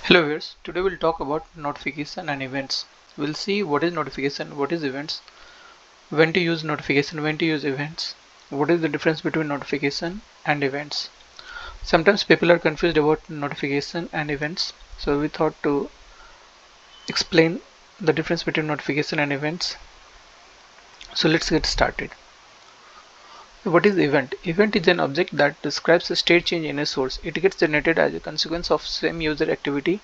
Hello viewers, today we'll talk about notification and events. We'll see what is notification, what is events, when to use notification, when to use events, what is the difference between notification and events. Sometimes people are confused about notification and events, so we thought to explain the difference between notification and events. So let's get started. What is event? Event is an object that describes a state change in a source. It gets generated as a consequence of some user activity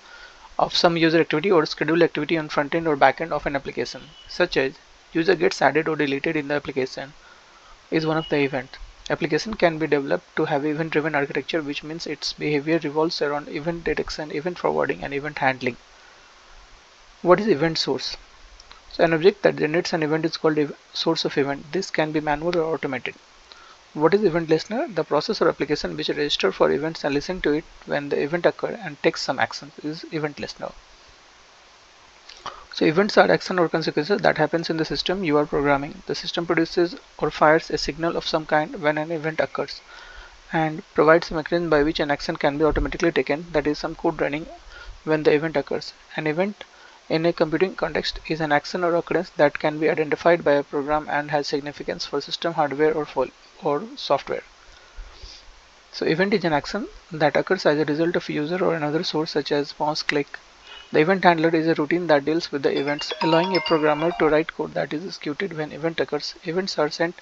or scheduled activity on front end or back end of an application, such as user gets added or deleted in the application is one of the event. Application can be developed to have event driven architecture, which means its behavior revolves around event detection, event forwarding, and event handling. What is event source? So an object that generates an event is called a source of event. This can be manual or automated. What is event listener? The process or application which registers for events and listen to it when the event occurs and takes some actions is event listener. So events are action or consequences that happens in the system you are programming. The system produces or fires a signal of some kind when an event occurs and provides a mechanism by which an action can be automatically taken, that is some code running when the event occurs. An event in a computing context is an action or occurrence that can be identified by a program and has significance for system hardware or software. So event is an action that occurs as a result of a user or another source such as mouse click. The event handler is a routine that deals with the events, allowing a programmer to write code that is executed when event occurs. Events are sent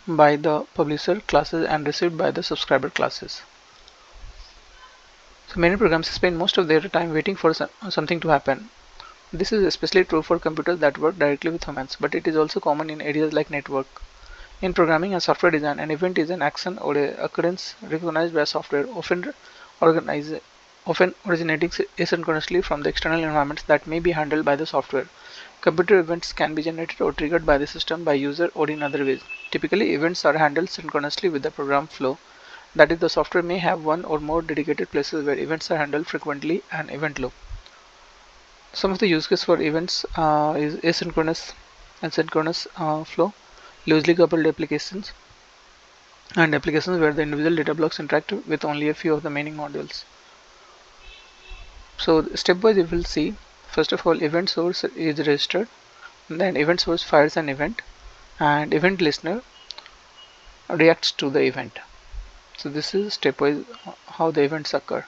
by the publisher classes and received by the subscriber classes. So many programs spend most of their time waiting for something to happen. This is especially true for computers that work directly with humans, but it is also common in areas like network. In programming and software design, an event is an action or a occurrence recognized by software, organize, often originating asynchronously from the external environments that may be handled by the software. Computer events can be generated or triggered by the system by user or in other ways. Typically, events are handled synchronously with the program flow. That is, the software may have one or more dedicated places where events are handled frequently and event loop. Some of the use cases for events is asynchronous and synchronous flow, loosely coupled applications, and applications where the individual data blocks interact with only a few of the main modules. So stepwise we will see. First of all, event source is registered, then event source fires an event, and event listener reacts to the event. So this is stepwise how the events occur.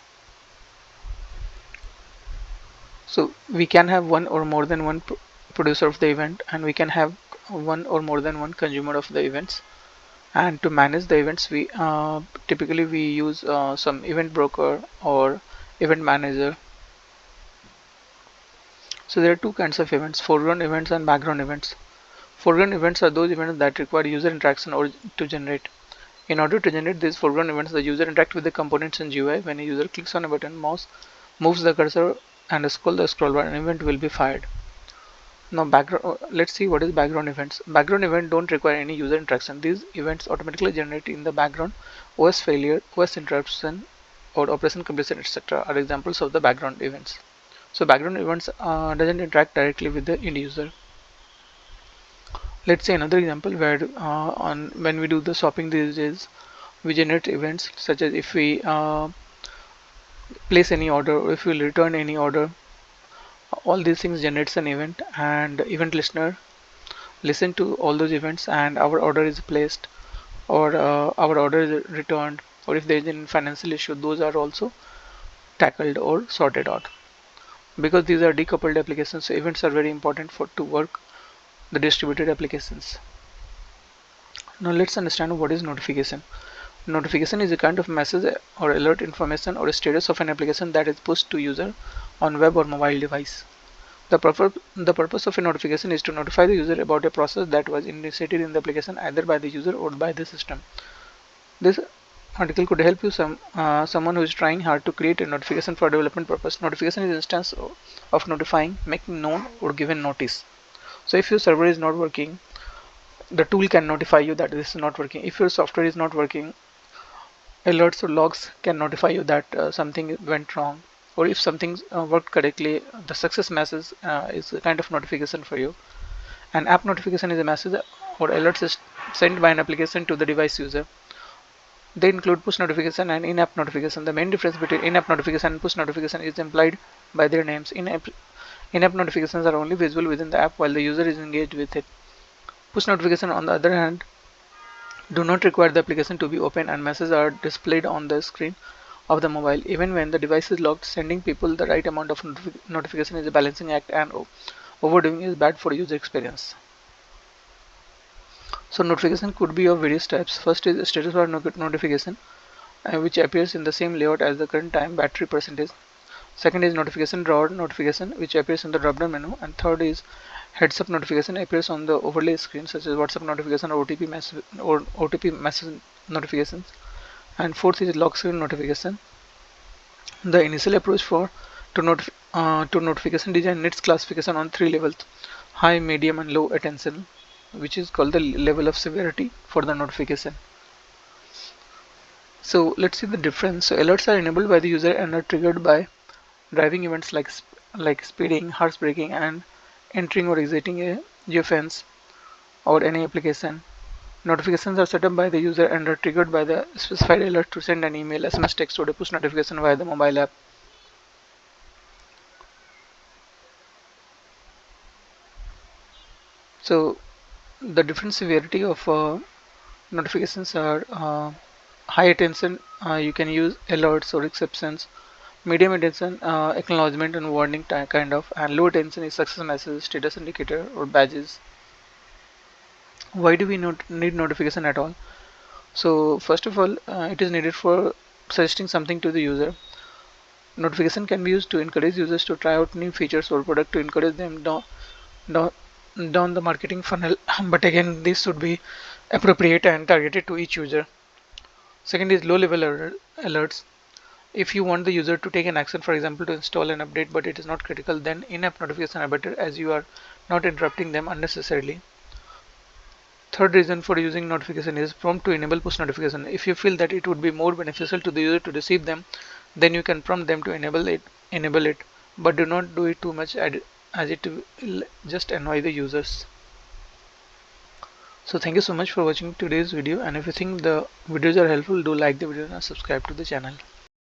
So we can have one or more than one producer of the event, and we can have one or more than one consumer of the events. And to manage the events, we typically we use some event broker or event manager. So there are two kinds of events: foreground events and background events. Foreground events are those events that require user interaction or to generate. In order to generate these foreground events, the user interacts with the components in GUI. When a user clicks on a button, mouse moves the cursor and scroll the scroll bar, an event will be fired. Now background, let's see what is background events. Background events don't require any user interaction. These events automatically generate in the background. OS failure, OS interruption, or operation completion, etc. are examples of the background events. So background events doesn't interact directly with the end user. Let's say another example where on when we do the shopping these days, we generate events such as if we place any order or if we return any order. All these things generates an event, and event listener listen to all those events, and our order is placed or our order is returned, or if there is a financial issue, those are also tackled or sorted out. Because these are decoupled applications, so events are very important for to work the distributed applications. Now let's understand what is notification. Notification is a kind of message or alert information or a status of an application that is pushed to user on web or mobile device. The purpose of a notification is to notify the user about a process that was initiated in the application either by the user or by the system. This article could help you someone who is trying hard to create a notification for development purpose. Notification is an instance of notifying, making known, or giving notice. So if your server is not working, the tool can notify you that this is not working. If your software is not working, alerts or logs can notify you that something went wrong, or if something worked correctly, the success message is a kind of notification for you. An app notification is a message or alert sent by an application to the device user. They include push notification and in-app notification. The main difference between in-app notification and push notification is implied by their names. In-app notifications are only visible within the app while the user is engaged with it. Push notifications, on the other hand, do not require the application to be open, and messages are displayed on the screen of the mobile even when the device is locked. Sending people the right amount of notification is a balancing act, and overdoing is bad for user experience. So notification could be of various types. First is status bar notification, which appears in the same layout as the current time, battery percentage. Second is notification drawer notification, which appears in the drop-down menu. And third is heads-up notification, appears on the overlay screen, such as WhatsApp notification or OTP message notifications. And fourth is lock screen notification. The initial approach to notification design needs classification on three levels: high, medium, and low attention, which is called the level of severity for the notification. So let's see the difference. So alerts are enabled by the user and are triggered by driving events like speeding, harsh braking, and entering or exiting a geofence or any application. Notifications are set up by the user and are triggered by the specified alert to send an email, SMS, text, or a push notification via the mobile app. So the different severity of notifications are high attention, you can use alerts or exceptions. Medium attention, acknowledgement and warning kind of. And low attention is success message, status indicator, or badges. Why do we not need notification at all? So first of all, it is needed for suggesting something to the user. Notification can be used to encourage users to try out new features or product, to encourage them down, down the marketing funnel. But again, this should be appropriate and targeted to each user. Second is low level alerts. If you want the user to take an action, for example to install an update, but it is not critical, then in-app notifications are better, as you are not interrupting them unnecessarily. Third reason for using notification is prompt to enable push notification. If you feel that it would be more beneficial to the user to receive them, then you can prompt them to enable it, but do not do it too much as it will just annoy the users. So thank you so much for watching today's video, and if you think the videos are helpful, do like the video and subscribe to the channel.